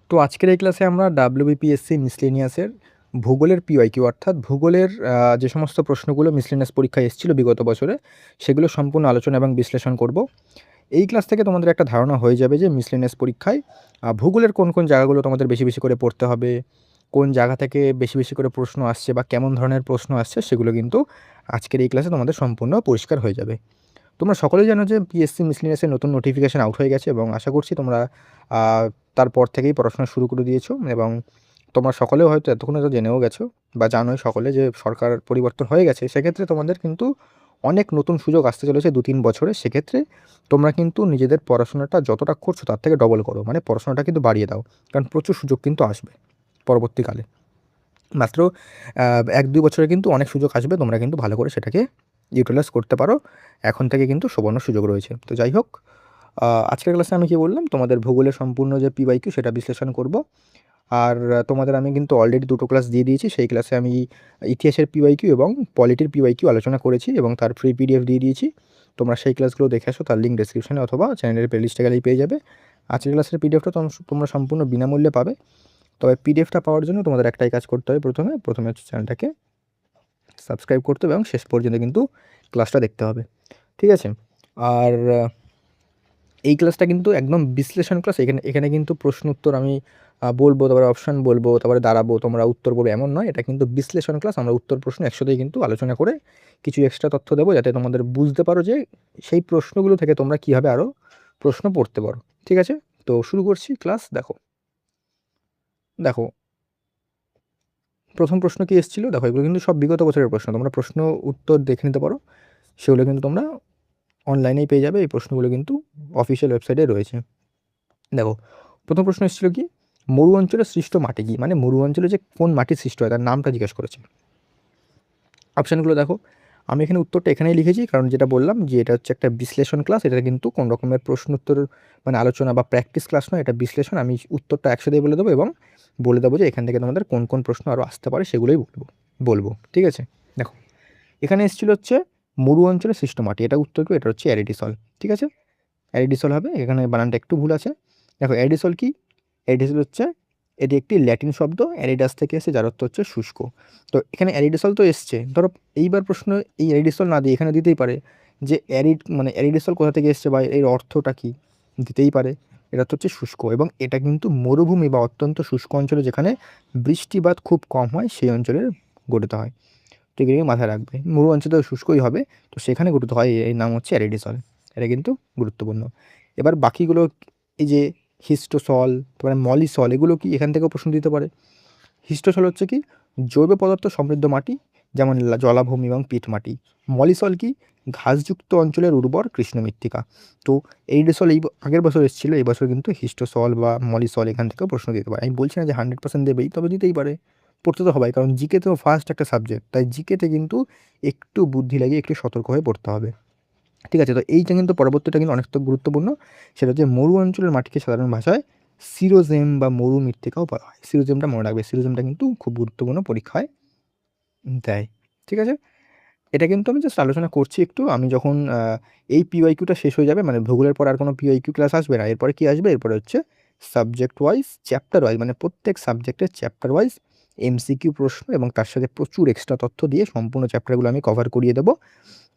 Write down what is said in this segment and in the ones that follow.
তো আজকের এই ক্লাসে আমরা ডাব্লিউবিপিএসসি মিসলেনিয়াসের ভূগোলের পিওয়াইকিউ অর্থাৎ ভূগোলের যে সমস্ত প্রশ্নগুলো মিসলেনিয়াস পরীক্ষায় এসেছিল বিগত বছরে সেগুলো সম্পূর্ণ আলোচনা এবং বিশ্লেষণ করব। এই ক্লাস থেকে তোমাদের একটা ধারণা হয়ে যাবে যে মিসলেনিয়াস পরীক্ষায় ভূগোলের কোন কোন জায়গাগুলো তোমাদের বেশি বেশি করে পড়তে হবে, কোন জায়গা থেকে বেশি বেশি করে প্রশ্ন আসছে বা কেমন ধরনের প্রশ্ন আসছে সেগুলো কিন্তু আজকের এই ক্লাসে তোমাদের সম্পূর্ণ পরিষ্কার হয়ে যাবে। তোমরা সকলেই জানো যে পিএসসি মিসলেনিয়াসের নতুন নোটিফিকেশন আউট হয়ে গেছে এবং আশা করছি তোমরা তারপর থেকেই পড়াশোনা শুরু করে দিয়েছো এবং তোমরা সকলেও হয়তো এতক্ষণে তো জেনেও গেছো বা জানোই সকলে যে সরকার পরিবর্তন হয়ে গেছে। সেক্ষেত্রে তোমাদের কিন্তু অনেক নতুন সুযোগ আসতে চলেছে 2-3 বছরে। সেক্ষেত্রে তোমরা কিন্তু নিজেদের পড়াশোনাটা যতটা করছো তার থেকে ডবল করো, মানে পড়াশোনাটা কিন্তু বাড়িয়ে দাও, কারণ প্রচুর সুযোগ কিন্তু আসবে পরবর্তীকালে। মাত্র 1-2 বছরে কিন্তু অনেক সুযোগ আসবে, তোমরা কিন্তু ভালো করে সেটাকে ইউটিলাইজ করতে পারো। এখন থেকে কিন্তু সুবর্ণ সুযোগ রয়েছে। তো যাই হোক, আজকের ক্লাসে আমি কি বললাম, তোমাদের ভূগোলের সম্পূর্ণ যে পিওয়াইকিউ সেটা বিশ্লেষণ করব। আর তোমাদের আমি কিন্তু অলরেডি 2টো ক্লাস দিয়ে দিয়েছি। সেই ক্লাসে আমি ইতিহাসের পিওয়াইকিউ এবং পলিটির পিওয়াইকিউ আলোচনা করেছি এবং তার ফ্রি পিডিএফ দিয়ে দিয়েছি। তোমরা সেই ক্লাসগুলো দেখে আসো, তার লিঙ্ক ডেসক্রিপশনে অথবা চ্যানেলের প্লেলিস্টে গেলেই পেয়ে যাবে। আজকের ক্লাসের পিডিএফটা তোমরা সম্পূর্ণ বিনামূল্যে পাবে। তবে পিডিএফটা পাওয়ার জন্য তোমাদের একটাই কাজ করতে হবে, প্রথমে হচ্ছে চ্যানেলটাকে সাবস্ক্রাইব করতে হবে এবং শেষ পর্যন্ত কিন্তু ক্লাসটা দেখতে হবে। ঠিক আছে? আর এই ক্লাসটা কিন্তু একদম বিশ্লেষণ ক্লাস। এখানে এখানে কিন্তু প্রশ্ন উত্তর আমি বলবো, তারপরে অপশান বলবো, তারপরে দাঁড়াবো, তোমরা উত্তর বলবে, এমন নয়। এটা কিন্তু বিশ্লেষণ ক্লাস। আমরা উত্তর প্রশ্ন একসাথেই কিন্তু আলোচনা করে কিছু এক্সট্রা তথ্য দেবো, যাতে তোমাদের বুঝতে পারো যে সেই প্রশ্নগুলো থেকে তোমরা কীভাবে আরও প্রশ্ন পড়তে পারো। ঠিক আছে? তো শুরু করছি ক্লাস। দেখো দেখো প্রথম প্রশ্ন কি এসেছিল, দেখো এগুলো কিন্তু সব বিগত বছরের প্রশ্ন। তোমরা প্রশ্ন উত্তর দেখে নিতে পারো, সেগুলো কিন্তু তোমরা অনলাইনেই পেয়ে যাবে। এই প্রশ্নগুলো কিন্তু অফিসিয়াল ওয়েবসাইটে রয়েছে। দেখো প্রথম প্রশ্ন এসেছিল কি, মরু অঞ্চলে সৃষ্ট মাটি কি, মানে মরু অঞ্চলে যে কোন মাটির সৃষ্টি হয় তার নামটা জিজ্ঞেস করেছে। অপশানগুলো দেখো, আমি এখানে উত্তরটা এখানেই লিখেছি, কারণ যেটা বললাম যে এটা হচ্ছে একটা বিশ্লেষণ ক্লাস। এটা কিন্তু কোনো রকমের প্রশ্ন উত্তর মানে আলোচনা বা প্র্যাকটিস ক্লাস নয়, এটা বিশ্লেষণ। আমি উত্তরটা একসাথেই বলে দেবো এবং বলে দেবো যে এখান থেকে তোমাদের কোন কোন প্রশ্ন আরও আসতে পারে সেগুলোই বলবো। ঠিক আছে? দেখো এখানে এসেছিল হচ্ছে মরু অঞ্চলে সৃষ্ট মাটি, এটা উত্তর কি, এটা হচ্ছে অ্যারিডিসল। ঠিক আছে? অ্যারিডিসল হবে, এখানে বানানটা একটু ভুল আছে। দেখো অ্যারিডিসল কি, অ্যারিডিসল হচ্ছে এটি একটি ল্যাটিন শব্দ, অ্যারিডাস থেকে এসে, যার অর্থ হচ্ছে শুষ্ক। তো এখানে অ্যারিডিসল তো এসছে, ধরো এইবার প্রশ্ন এই অ্যারিডিসল না দিয়ে এখানে দিতেই পারে যে মানে অ্যারিডিসল কোথা থেকে এসছে বা এর অর্থটা কী, দিতেই পারে। এটা তো হচ্ছে শুষ্ক, এবং এটা কিন্তু মরুভূমি বা অত্যন্ত শুষ্ক অঞ্চলে যেখানে বৃষ্টিপাত খুব কম হয় সেই অঞ্চলে গঠিত হয়। তো এগুলো মাথায় রাখবে, মরু অঞ্চলে তো শুষ্কই হবে, তো সেখানে গঠিত হয়, এই নাম হচ্ছে অ্যারিডিসল। এটা কিন্তু গুরুত্বপূর্ণ। এবার বাকিগুলো, এই যে হিস্টোসল, তারপরে মলিসল, এগুলো কি এখান থেকেও প্রশ্ন দিতে পারে। হিস্টোসল হচ্ছে কি, জৈব পদার্থ সমৃদ্ধ মাটি, যেমন জলাভূমি এবং পিট মাটি। মলিসল কি, ঘাসযুক্ত অঞ্চলের উর্বর কৃষ্ণ মৃত্তিকা। তো এরিডোসল এই আগের বছর এসেছিলো, এই বছর কিন্তু হিস্টোসল বা মলিসল এখান থেকেও প্রশ্ন দিতে পারে। আমি বলছি না যে 100% দেবেই, তবে দিতেই পারে। পড়তে তো হবেই, কারণ জিকেতেও ফার্স্ট একটা সাবজেক্ট, তাই জিকেতে কিন্তু একটু বুদ্ধি লাগিয়ে একটু সতর্ক হয়ে পড়তে হবে। ঠিক আছে? তো এইটা কিন্তু পরবর্তীটা কিন্তু অনেক গুরুত্বপূর্ণ। সেটা হচ্ছে মরু অঞ্চলের মাটিকে সাধারণ ভাষায় সিরোজেম বা মরু মৃত্তিকাও বলা হয়। সিরোজেমটা মনে রাখবে, সিরোজেমটা কিন্তু খুব গুরুত্বপূর্ণ, পরীক্ষায় দেয়। ঠিক আছে? এটা কিন্তু আমি জাস্ট আলোচনা করছি একটু। আমি যখন এই পিওয়াইকিউটা শেষ হয়ে যাবে, মানে ভূগোলের পর আর কোনো পিওয়াইকিউ ক্লাস আসবে না। এরপরে কি আসবে, এরপরে হচ্ছে সাবজেক্ট ওয়াইজ, চ্যাপ্টার ওয়াইজ, মানে প্রত্যেক সাবজেক্টের চ্যাপ্টার ওয়াইজ এমসিকিউ প্রশ্ন এবং তার সাথে প্রচুর এক্সট্রা তথ্য দিয়ে সম্পূর্ণ চ্যাপ্টারগুলো আমি কভার করিয়ে দেবো।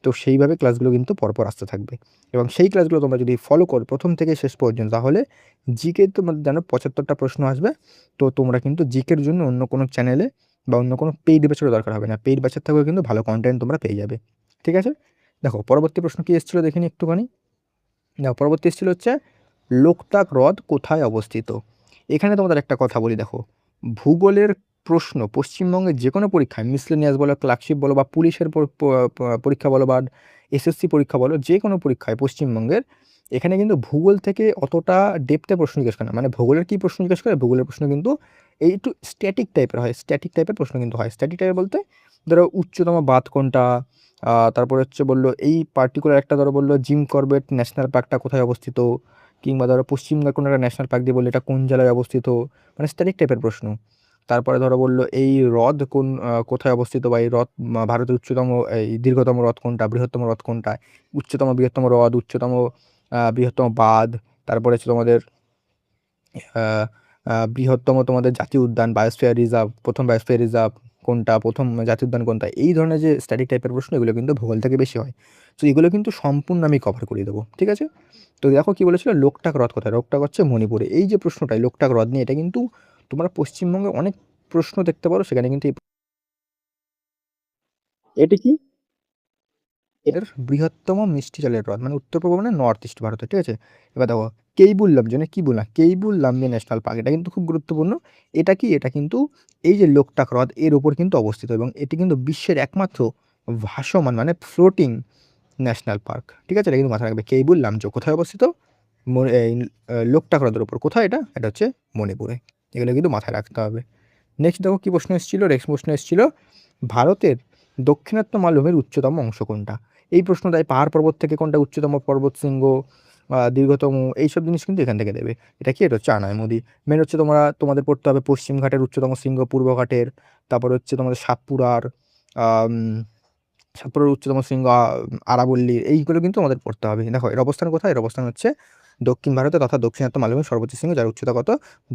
তো সেইভাবে ক্লাসগুলো কিন্তু পরপর আসতে থাকবে, এবং সেই ক্লাসগুলো তোমরা যদি ফলো করো প্রথম থেকে শেষ পর্যন্ত, তাহলে জিকে তোমাদের জানো 75টা প্রশ্ন আসবে। তো তোমরা কিন্তু জিকের জন্য অন্য কোনো চ্যানেলে বা অন্য কোনো পেইড ব্যাচেরও দরকার হবে না। পেইড ব্যাচের থেকেও কিন্তু ভালো কন্টেন্ট তোমরা পেয়ে যাবে। ঠিক আছে? দেখো পরবর্তী প্রশ্ন কি এসেছিলো দেখে নিই একটুখানি। দেখো পরবর্তী এসেছিলো হচ্ছে লোকটাক হ্রদ কোথায় অবস্থিত। এখানে তোমাদের একটা কথা বলি, দেখো ভূগোলের প্রশ্ন পশ্চিমবঙ্গের যে কোনো পরীক্ষায়, মিসলেনিয়াস বলো, ক্লার্কশিপ বলো, বা পুলিশের পরীক্ষা বলো, বা এসএসসি পরীক্ষা বলো, যে কোনো পরীক্ষায় পশ্চিমবঙ্গের, এখানে কিন্তু ভূগোল থেকে অতটা ডেপথে প্রশ্ন জিজ্ঞেস করে না। মানে ভূগোলের কী প্রশ্ন জিজ্ঞেস করে, ভূগোলের প্রশ্ন কিন্তু এই একটু স্ট্যাটিক টাইপের হয়। স্ট্যাটিক টাইপের প্রশ্ন কিন্তু হয়। স্ট্যাটিক টাইপের বলতে, ধরো উচ্চতম বাঁধ কোনটা, তারপরে হচ্ছে বললো এই পার্টিকুলার একটা, ধরো বললো জিম করবেট ন্যাশনাল পার্কটা কোথায় অবস্থিত, কিংবা ধরো পশ্চিমবঙ্গের কোনো একটা ন্যাশনাল পার্ক দিয়ে বললো এটা কোন জেলায় অবস্থিত, মানে স্ট্যাটিক টাইপের প্রশ্ন। তারপরে ধরো বললো এই হ্রদ কোথায় অবস্থিত, বা এই হ্রদ ভারতের উচ্চতম, এই দীর্ঘতম হ্রদ কোনটা, বৃহত্তম হ্রদ কোনটা, উচ্চতম বৃহত্তম হ্রদ, উচ্চতম বৃহত্তম বাঁধ, তারপরে হচ্ছে তোমাদের বৃহত্তম তোমাদের জাতীয় উদ্যান, বায়োস্ফিয়ার রিজার্ভ, প্রথম বায়োস্ফিয়ার রিজার্ভ কোনটা, প্রথম জাতীয় উদ্যান কোনটা, এই ধরনের যে স্ট্যাটিক টাইপের প্রশ্ন এগুলো কিন্তু ভূগোল থেকে বেশি হয়। তো এগুলো কিন্তু সম্পূর্ণ আমি কভার করে দেবো, ঠিক আছে। তো দেখো কি বলেছিল, লোকটাক হ্রদ কোথায়, লোকটাক হচ্ছে মণিপুরে। এই যে প্রশ্নটাই লোকটাক হ্রদ নিয়ে, এটা কিন্তু তোমরা পশ্চিমবঙ্গে অনেক প্রশ্ন দেখতে পারো, সেখানে কিন্তু এটি কি, এটার বৃহত্তম মিষ্টি জলের হ্রদ, মানে উত্তর পূর্ব মানে নর্থ ইস্ট ভারতে, ঠিক আছে। এবার দেখো কেইবুল লামজো, কি বললাম, কেইবুল লামজো ন্যাশনাল পার্ক, এটা কিন্তু খুব গুরুত্বপূর্ণ। এটা কি, এটা কিন্তু এই যে লোকটাক হ্রদ এর উপর কিন্তু অবস্থিত, এবং এটি কিন্তু বিশ্বের একমাত্র ভাসমান মানে ফ্লোটিং ন্যাশনাল পার্ক, ঠিক আছে। এটা কিন্তু মাথায় রাখবে, কেইবুল লামজো কোথায় অবস্থিত, এই লোকটাক হ্রদের উপর। কোথায় এটা, এটা হচ্ছে মণিপুরে। এগুলো কিন্তু মাথায় রাখতে হবে। নেক্সট দেখো কি প্রশ্ন এসেছিল, নেক্সট প্রশ্ন এসেছিল ভারতের দক্ষিণাত্য মালভূমির উচ্চতম অংশ কোনটা। এই প্রশ্ন দেয় পাহাড় পর্বত থেকে কোনটা উচ্চতম পর্বত শৃঙ্গ, দীর্ঘতম, এইসব জিনিস কিন্তু এখান থেকে দেবে। এটা কি, এটা হচ্ছে আনাই নদী। মেন হচ্ছে তোমাদের পড়তে হবে পশ্চিম ঘাটের উচ্চতম শৃঙ্গ, পূর্ব ঘাটের, তারপর হচ্ছে তোমাদের সাতপুরার, আম, সাতপুরার উচ্চতম শৃঙ্গ, আরাবল্লীর, এইগুলো কিন্তু আমাদের পড়তে হবে। দেখো এর অবস্থান কোথায়, এর অবস্থান হচ্ছে দক্ষিণ ভারতে তথা দক্ষিণাত্য মালভূমির সর্বোচ্চ শৃঙ্গ, যার উচ্চতা কত,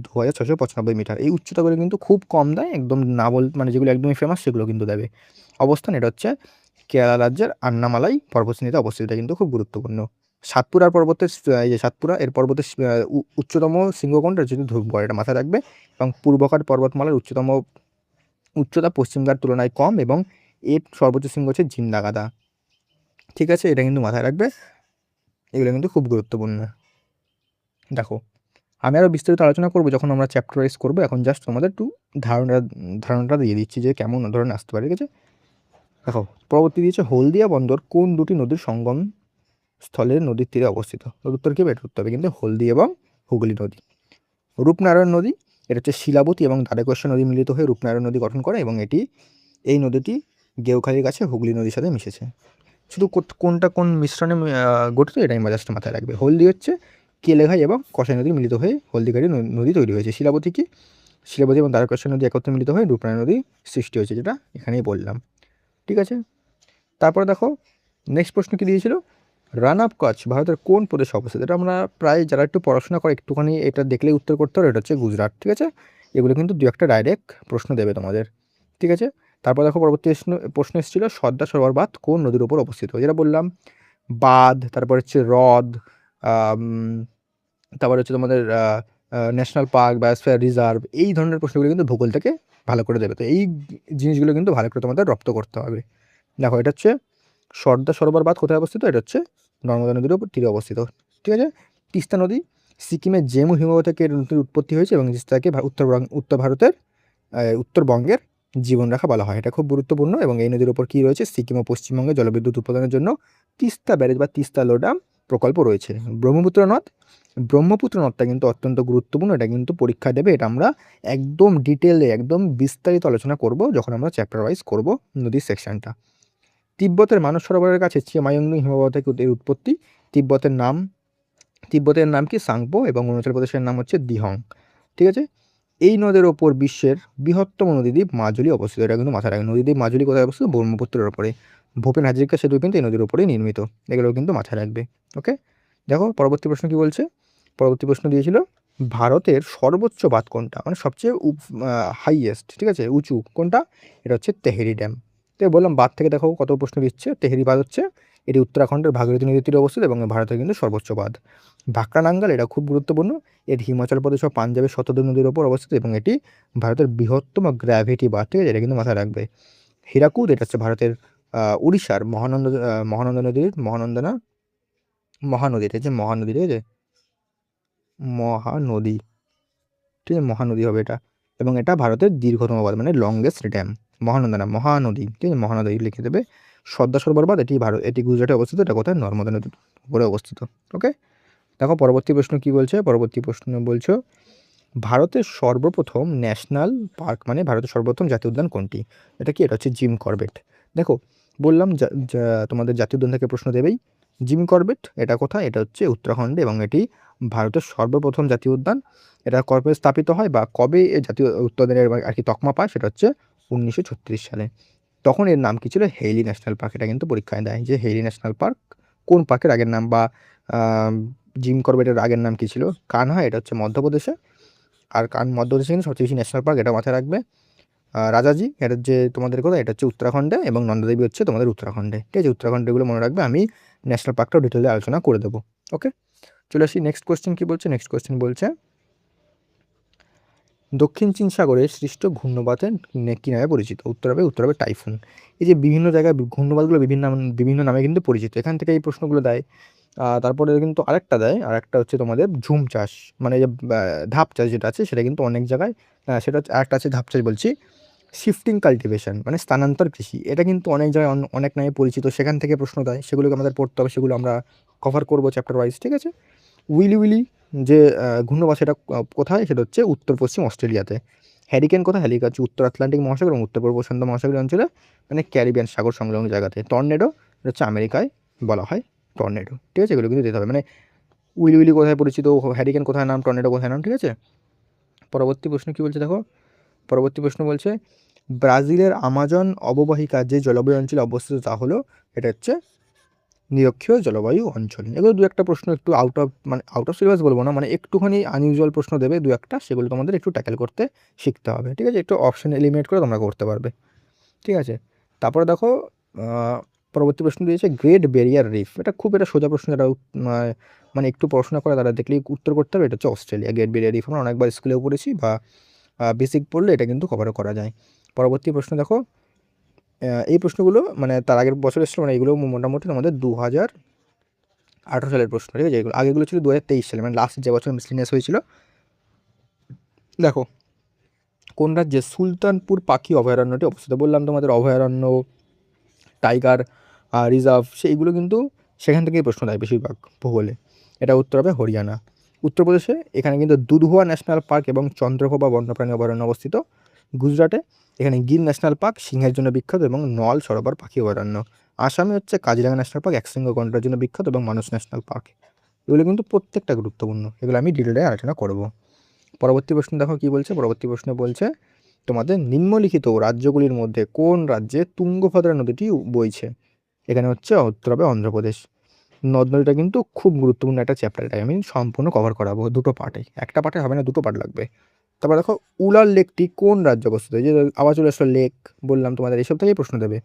2695 মিটার। এই উচ্চতাগুলো কিন্তু খুব কম দেয়, একদম না মানে যেগুলো একদমই ফেমাস সেগুলো কিন্তু দেবে। অবস্থান এটা হচ্ছে কেরালা রাজ্যের আন্নামালাই পর্বতশ্রেণীতে অবস্থিত, এটা কিন্তু খুব গুরুত্বপূর্ণ। সাতপুরার পর্বতের এই যে সাতপুরা এর পর্বতের উচ্চতম শৃঙ্গ কোনটা, হচ্ছে ধূপগড়, এটা মাথায় রাখবে। এবং পূর্বঘাট পর্বতমালার উচ্চতা পশ্চিমঘাট তুলনায় কম, এবং এর সর্বোচ্চ শৃঙ্গ হচ্ছে জিন্দাগাদা, ঠিক আছে। এটা কিন্তু মাথায় রাখবে, এগুলো কিন্তু খুব গুরুত্বপূর্ণ। দেখো আমি আরও বিস্তারিত আলোচনা করবো যখন আমরা চ্যাপ্টার ওয়াইজ করবো, এখন জাস্ট তোমাদের একটু ধারণাটা দিয়ে দিচ্ছি যে কেমন ধরনের আসতে পারে, ঠিক আছে। দেখো পরবর্তী দিয়েছে হলদিয়া বন্দর কোন দুটি নদীর সঙ্গম স্থলের নদীর তীরে অবস্থিত। ওর উত্তর কি, বের করতে হবে কিন্তু, হলদি এবং হুগলি নদী। রূপনারায়ণ নদী, এটা হচ্ছে শিলাবতী এবং দ্বারকেশ্বর নদী মিলিত হয়ে রূপনারায়ণ নদী গঠন করে, এবং এই নদীটি গেউখালীর কাছে হুগলি নদীর সাথে মিশেছে। শুধু কোনটা কোন মিশ্রণে গঠিত, এটা আমি জাস্ট মাথায় রাখবে। হলদি হচ্ছে কেলেঘাই এবং কসাই নদী মিলিত হয়ে হলদিঘাটি নদী তৈরি হয়েছে। শিলাবতী কি, শিলাবতী এবং দ্বারকেশ্বর নদী একত্রে মিলিত হয়ে রূপনারায়ণ নদী সৃষ্টি হয়েছে, যেটা এখানেই বললাম, ঠিক আছে। তারপরে দেখো নেক্সট প্রশ্ন কি দিয়েছিল, রান অফ কচ্ছ ভারতের কোন প্রদেশে অবস্থিত। এটা আমরা প্রায় যারা একটু পড়াশোনা করে একটুখানি এটা দেখলেই উত্তর করতে হবে, এটা হচ্ছে গুজরাট, ঠিক আছে। এগুলো কিন্তু দু একটা ডাইরেক্ট প্রশ্ন দেবে তোমাদের, ঠিক আছে। তারপর দেখো পরবর্তী প্রশ্ন এসেছিল সর্দার সরোবর বাঁধ কোন নদীর উপর অবস্থিত, যেটা বললাম বাঁধ, তারপর হচ্ছে হ্রদ, আম, তারপর হচ্ছে তোমাদের ন্যাশনাল পার্ক, বায়োস্ফিয়ার রিজার্ভ, এই ধরনের প্রশ্নগুলো কিন্তু ভূগোল থেকে ভালো করে দেবে। তো এই জিনিসগুলো কিন্তু ভালো করে তোমাদের রপ্ত করতে হবে। দেখো এটা হচ্ছে সর্দার সরোবর বাঁধ কোথায় অবস্থিত, এটা হচ্ছে নর্মদা নদীর উপর তীরে অবস্থিত, ঠিক আছে। তিস্তা নদী সিকিমের জেমু হিমবাহ থেকে এর নদীর উৎপত্তি হয়েছে, এবং তিস্তাকে উত্তর ভারতের উত্তরবঙ্গের জীবনরেখা বলা হয়, এটা খুব গুরুত্বপূর্ণ। এবং এই নদীর উপর কী রয়েছে, সিকিম ও পশ্চিমবঙ্গে জলবিদ্যুৎ উৎপাদনের জন্য তিস্তা ব্যারেজ বা তিস্তা লোডাম প্রকল্প রয়েছে। ব্রহ্মপুত্র নদ, ব্রহ্মপুত্র নদটা কিন্তু অত্যন্ত গুরুত্বপূর্ণ, এটা কিন্তু পরীক্ষা দেবে, এটা আমরা একদম ডিটেলে একদম বিস্তারিত আলোচনা করব যখন আমরা চ্যাপ্টার ওয়াইজ করব নদীর সেকশনটা। তিব্বতের মানস সরোবরের কাছে চিয়ামায়ুংনু হিমবাহ থেকে এর উৎপত্তি। তিব্বতের নাম কি, সাংপো, এবং অরুণাচল প্রদেশের নাম হচ্ছে দিহং, ঠিক আছে। এই নদের ওপর বিশ্বের বৃহত্তম নদীদ্বীপ মাজুলি অবস্থিত, এটা কিন্তু মাথায় রাখবে। নদীদ্বীপ মাজুলি কোথায় অবস্থিত, ব্রহ্মপুত্রের ওপরে। ভূপেন হাজরিকা সেতু কিন্তু এই নদীর ওপরেই নির্মিত, এগুলো কিন্তু মাথায় রাখবে, ওকে। দেখো পরবর্তী প্রশ্ন কি বলছে, পরবর্তী প্রশ্ন দিয়েছিল ভারতের সর্বোচ্চ বাঁধ কোনটা, মানে সবচেয়ে হাইয়েস্ট, ঠিক আছে, উঁচু কোনটা, এটা হচ্ছে তেহেরি ড্যাম। তো বললাম বাঁধ থেকে দেখো কত প্রশ্ন দিচ্ছে। তেহেরি বাঁধ হচ্ছে, এটি উত্তরাখণ্ডের ভাগীরথী নদীর তীরে অবস্থিত এবং ভারতের কিন্তু সর্বোচ্চ বাঁধ। ভাকরা নাঙ্গাল, এটা খুব গুরুত্বপূর্ণ, এটি হিমাচল প্রদেশ ও পাঞ্জাবের শতদ্রু নদীর ওপর অবস্থিত, এবং এটি ভারতের বৃহত্তম গ্র্যাভিটি বাঁধ, ঠিক আছে, এটা কিন্তু মাথায় রাখবে। হীরাকুদ, এটা হচ্ছে ভারতের উড়িষ্যার মহানন্দা নদীর মহানদী, এটা হচ্ছে মহানদী, ঠিক আছে, মহানদী, ঠিক আছে, মহানদী হবে এটা। এবং এটা ভারতের দীর্ঘতম বাঁধ, মানে লংগেস্ট ড্যাম। মহানন্দা না, মহানদী, ঠিক আছে, মহানদী লিখে দেবে। সর্দার সরোবর বাঁধ, এটি গুজরাটে অবস্থিত, এটা কোথায়, নর্মদা নদীর উপরে অবস্থিত, ওকে। দেখো পরবর্তী প্রশ্ন কি বলছে, পরবর্তী প্রশ্ন বলছো ভারতের সর্বপ্রথম ন্যাশনাল পার্ক মানে ভারতের সর্বপ্রথম জাতীয় উদ্যান কোনটি, এটা কি, এটা হচ্ছে জিম করবেট। দেখো বললাম তোমাদের জাতীয় উদ্যান থেকে প্রশ্ন দেবেই। জিম করবেট এটা কোথায়, এটা হচ্ছে উত্তরাখণ্ডে, এবং এটি ভারতের সর্বপ্রথম জাতীয় উদ্যান। এটা কবে স্থাপিত হয় বা কবে এ জাতীয় উদ্যানের আর কি তকমা পায়, সেটা হচ্ছে 1936 সালে। তখন এর নাম কি ছিল, হেইলি ন্যাশনাল পার্ক। এটা কিন্তু পরীক্ষায় দেয় যে হেইলি ন্যাশনাল পার্ক কোন পার্কের আগের নাম, বা জিম করবেটের আগের নাম কি ছিল, কানহা, এটা হচ্ছে মধ্যপ্রদেশে। আর মধ্যপ্রদেশে কিন্তু সবচেয়ে বেশি ন্যাশনাল পার্ক, এটা মাথায় রাখবে। রাজাজি, এটা যে তোমাদের কোথায়, এটা হচ্ছে উত্তরাখণ্ডে, এবং নন্দাদেবী হচ্ছে তোমাদের উত্তরাখণ্ডে। ঠিক আছে, উত্তরাখণ্ডেগুলো মনে রাখবে, আমি ন্যাশনাল পার্কটাও ডিটেলে আলোচনা করে দেবো। ওকে, চলে আসি নেক্সট কোয়েশ্চেন কী বলছে। নেক্সট কোয়েশ্চেন বলছে দক্ষিণ চীন সাগরে সৃষ্ট ঘূর্ণবাতের কী নামে পরিচিত? উত্তর হবে টাইফুন। এই যে বিভিন্ন জায়গায় ঘূর্ণবাতগুলো বিভিন্ন নামে কিন্তু পরিচিত, এখান থেকে এই প্রশ্নগুলো দেয়। তারপরে কিন্তু আরেকটা দেয়, আরেকটা হচ্ছে তোমাদের ঝুম চাষ, মানে যে ধাপ চাষ যেটা আছে সেটা কিন্তু অনেক জায়গায়, সেটা হচ্ছে আরেকটা আছে ধাপ চাষ বলছি, শিফটিং কাল্টিভেশন মানে স্থানান্তর কৃষি, এটা কিন্তু অনেক জায়গায় অনেক নামে পরিচিত, সেখান থেকে প্রশ্ন দেয়, সেগুলোকে আমাদের পড়তে হবে, সেগুলো আমরা কভার করবো চ্যাপ্টার ওয়াইজ। ঠিক আছে, উইলি উইলি যে ঘূর্ণবাত সেটা কোথায়, সেটা হচ্ছে উত্তর পশ্চিম অস্ট্রেলিয়াতে। হ্যারিকেন কোথায়, হ্যারিকেন হচ্ছে উত্তর আটলান্টিক মহাসাগর এবং উত্তর পূর্ব প্রশান্ত মহাসাগরীয় অঞ্চলে, মানে ক্যারিবিয়ান সাগর সংলগ্ন জায়গাতে। টর্নেডো এটা হচ্ছে আমেরিকায় বলা হয় টর্নেডো। ঠিক আছে, এগুলো কিন্তু দিতে হবে, মানে উইলি উইলি কোথায় পরিচিত, হ্যারিকেন কোথায় নাম, টর্নেডো কোথায় নাম। ঠিক আছে, পরবর্তী প্রশ্ন কী বলছে দেখো। পরবর্তী প্রশ্ন বলছে ব্রাজিলের আমাজন অববাহিকা যে জলবায়ু অঞ্চলে অবস্থিত তা হলো, এটা হচ্ছে নিরক্ষীয় জলবায়ু অঞ্চল। এগুলো দু একটা প্রশ্ন একটু আউট অফ সিলেবাস বলবো না, মানে একটুখানি আনইউজুয়াল প্রশ্ন দেবে দু একটা, সেগুলো তোমাদের একটু ট্যাকেল করতে শিখতে হবে। ঠিক আছে, একটু অপশন এলিমিনেট করে তোমরা করতে পারবে। ঠিক আছে, তারপরে দেখো পরবর্তী প্রশ্ন দিয়েছে গ্রেট ব্যারিয়ার রিফ, এটা সোজা প্রশ্ন, এটা মানে একটু পড়াশোনা করে তারা দেখলেই উত্তর করতে হবে। এটা হচ্ছে অস্ট্রেলিয়া। গ্রেট ব্যারিয়ার রিফ আমরা অনেকবার স্কুলেও পড়েছি, বা বেসিক পড়লে এটা কিন্তু কভারও করা যায়। পরবর্তী প্রশ্ন দেখো, এই প্রশ্নগুলো মানে তার আগের বছর এসেছিলো, মানে এগুলো মোটামুটি আমাদের 2018 সালের প্রশ্ন। ঠিক আছে, এগুলো আগেগুলো ছিল 2023 সালে, মানে লাস্ট যে বছর মিসলিনিয়াস হয়েছিল। দেখো, কোন রাজ্যে সুলতানপুর পাখি অভয়ারণ্যটি অবস্থিত? বললাম তোমাদের অভয়ারণ্য, টাইগার রিজার্ভ, সেইগুলো কিন্তু সেখান থেকেই প্রশ্ন দেয় বেশিরভাগ ভূগোলে। এটা উত্তর হবে হরিয়ানা। উত্তরপ্রদেশে এখানে কিন্তু দুধওয়া ন্যাশনাল পার্ক এবং চন্দ্রপ্রভা বন্যপ্রাণী অভয়ারণ্য অবস্থিত। গুজরাটে এখানে গির ন্যাশনাল পার্ক সিংহের জন্য বিখ্যাত এবং নল সরোবর পাখি অভয়ারণ্য। আসামে হচ্ছে কাজিরাঙা ন্যাশনাল পার্ক একশৃঙ্গ গন্ডারের জন্য বিখ্যাত এবং মানস ন্যাশনাল পার্ক। এগুলো কিন্তু প্রত্যেকটা গুরুত্বপূর্ণ, এগুলো আমি ডিটেলে আলোচনা করব। পরবর্তী প্রশ্ন দেখো কী বলছে। পরবর্তী প্রশ্ন বলছে তোমাদের নিম্নলিখিত রাজ্যগুলির মধ্যে কোন রাজ্যে তুঙ্গভদ্রা নদীটি বইছে? এখানে হচ্ছে উত্তর হবে অন্ধ্রপ্রদেশ। নদ নদীটা কিন্তু খুব গুরুত্বপূর্ণ একটা চ্যাপ্টার, এটা আমি সম্পূর্ণ কভার করাবো দুটো পার্টে, একটা পার্টে হবে না, দুটো পার্ট লাগবে। তারপর দেখো উলার লেকটি কোন রাজ্যে অবস্থিত? এই যে আবার চলে আসলো লেক, বললাম তোমাদের এইসব থেকেই প্রশ্ন দেবে।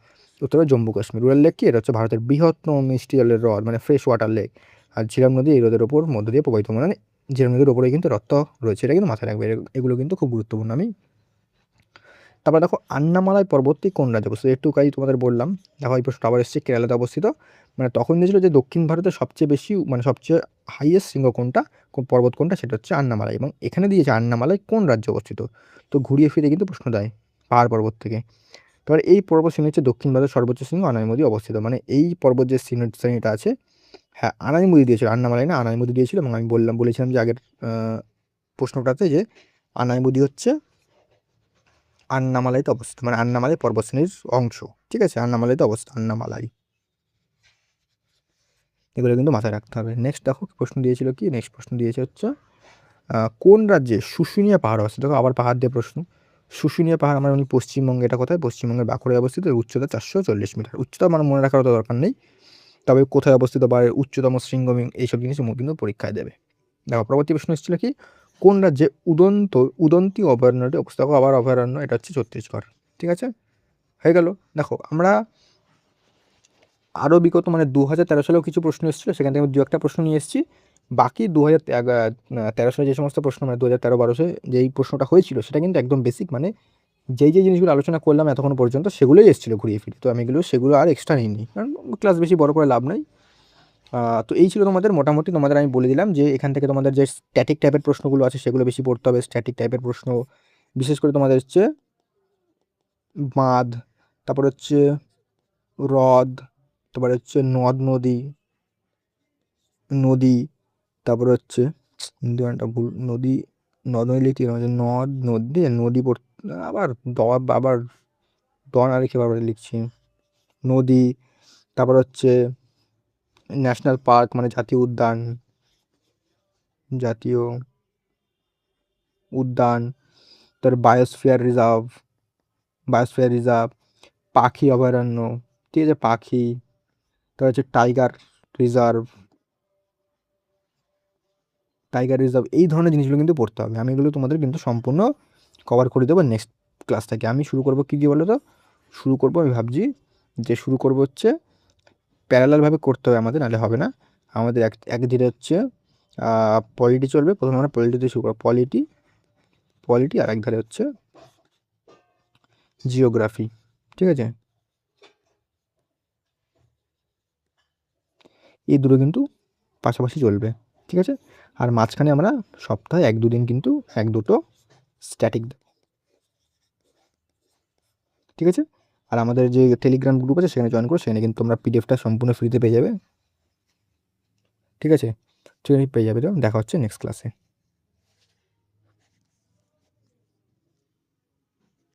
উত্তর হবে জম্মু কাশ্মীর। উলার লেক কি, এটা হচ্ছে ভারতের বৃহত্তম মিষ্টি জলের হ্রদ, মানে ফ্রেশ ওয়াটার লেক। আর ঝিরাম নদী এই হ্রদের ওপর মধ্য দিয়ে প্রবাহিত, মানে ঝিরাম নদীর ওপরে কিন্তু হ্রদ রয়েছে, এটা কিন্তু মাথায় রাখবে, এগুলো কিন্তু খুব গুরুত্বপূর্ণ। আমি তারপর দেখো আন্নামালাই পর্বতটি কোন রাজ্যে অবস্থিত? একটু কাজ তোমাদের বললাম। দেখো এই প্রশ্নটা আবার এসছে কেরালাতে অবস্থিত, মানে তখন দিয়েছিল যে দক্ষিণ ভারতের সবচেয়ে বেশি মানে সবচেয়ে হাইয়েস্ট শৃঙ্গ কোনটা, পর্বত কোনটা, সেটা হচ্ছে আন্নামালাই, এবং এখানে দিয়েছে আন্নামালাই কোন রাজ্যে অবস্থিত। তো ঘুরিয়ে ফিরে কিন্তু প্রশ্ন দেয় পাহাড় পর্বত থেকে। তারপর এই পর্বত শ্রেণী হচ্ছে দক্ষিণ ভারতের সর্বোচ্চ শৃঙ্গ আনাইমুদি অবস্থিত, মানে এই পর্বত যে শ্রেণীটা আছে, হ্যাঁ আনাইমুদি দিয়েছিল, আন্নামালাই না, আনাইমুদি দিয়েছিল। এবং আমি বলেছিলাম যে আগের প্রশ্নটাতে যে আনাইমুদি হচ্ছে আন্নামালাইতে অবস্থিত, মানে আন্নামালাই পর্বতশ্রেণীর অংশ। ঠিক আছে, আন্নামালাইতে অবস্থিত, আন্নামালাই, এগুলো কিন্তু মাথায় রাখতে হবে। নেক্সট দেখো প্রশ্ন দিয়েছিল কি, নেক্সট প্রশ্ন দিয়েছে হচ্ছে কোন রাজ্যে শুশুনিয়া পাহাড় অবস্থিত? দেখো আবার পাহাড় দিয়ে প্রশ্ন। শুশুনিয়া পাহাড় আমার পশ্চিমবঙ্গে, এটা কোথায়, পশ্চিমবঙ্গের বাঁকুড়ায় অবস্থিত, উচ্চতা 440 মিটার। উচ্চতা আমার মনে রাখার তো দরকার নেই, তবে কোথায় অবস্থিত বা উচ্চতম শৃঙ্গ এইসব জিনিস কিন্তু পরীক্ষায় দেবে। দেখো পরবর্তী প্রশ্ন এসেছিল কি, কোন রাজ্যে উদন্তী অভয়ারণ্যটি অবস্থিত? দেখো আবার অভয়ারণ্য, এটা হচ্ছে ছত্তিশগড়। ঠিক আছে, হয়ে গেল। দেখো আমরা আরও বিগত মানে 2013 সালেও কিছু প্রশ্ন এসেছিলো, সেখান থেকে আমি দু একটা প্রশ্ন নিয়ে এসেছি। বাকি 2013 সালে যে সমস্ত প্রশ্ন, মানে 2013-12 যেই প্রশ্নটা হয়েছিল সেটা কিন্তু একদম বেসিক, মানে যেই জিনিসগুলো আলোচনা করলাম এতক্ষণ পর্যন্ত সেগুলোই এসেছিলো ঘুরিয়ে ফিরে, তো আমি সেগুলো আর এক্সট্রা নিইনি, কারণ ক্লাস বেশি বড় করে লাভ নাই। তো এই ছিল তোমাদের মোটামুটি, তোমাদের আমি বলে দিলাম যে এখান থেকে তোমাদের যে স্ট্যাটিক টাইপের প্রশ্নগুলো আছে সেগুলো বেশি পড়তে হবে। স্ট্যাটিক টাইপের প্রশ্ন বিশেষ করে তোমাদের হচ্ছে বাঁধ, তারপর হচ্ছে হ্রদ, তারপরে হচ্ছে নদী, তারপরে হচ্ছে একটা ভুল, নদ নদী লিখতে গেলাম, যে নদী আবার আবার না লিখে বারবার লিখছি নদী। তারপর হচ্ছে ন্যাশনাল পার্ক মানে জাতীয় উদ্যান, তার বায়োস্ফিয়ার রিজার্ভ, পাখি অভয়ারণ্য। ঠিক আছে, পাখি, তারপর হচ্ছে টাইগার রিজার্ভ, টাইগার রিজার্ভ, এই ধরনের জিনিসগুলো কিন্তু পড়তে হবে। আমি এগুলো তোমাদের কিন্তু সম্পূর্ণ কভার করে দেবো নেক্সট ক্লাস থেকে। আমি শুরু করবো কী দিয়ে বলো তো, শুরু করবো আমি ভাবছি যে শুরু করবো হচ্ছে প্যারালালভাবে করতে হবে আমাদের, নাহলে হবে না। আমাদের এক ধীরে হচ্ছে পলিটি চলবে, প্রথমে আমরা পলিটি দিয়ে শুরু করবো, পলিটি আর এক ধারে হচ্ছে জিওগ্রাফি, ঠিক আছে? এই দুটো কিন্তু পাশাপাশি চলবে, ঠিক আছে? আর মাঝখানে আমরা সপ্তাহে 1-2 দিন কিন্তু 1-2টো স্ট্যাটিক, ঠিক আছে? আর আমাদের যে টেলিগ্রাম গ্রুপ আছে সেখানে জয়েন করো, সেখানে কিন্তু তোমরা পিডিএফটা সম্পূর্ণ ফ্রিতে পেয়ে যাবে, ঠিক আছে? সেখানে পেয়ে যাবে। তো দেখা হচ্ছে নেক্সট ক্লাসে।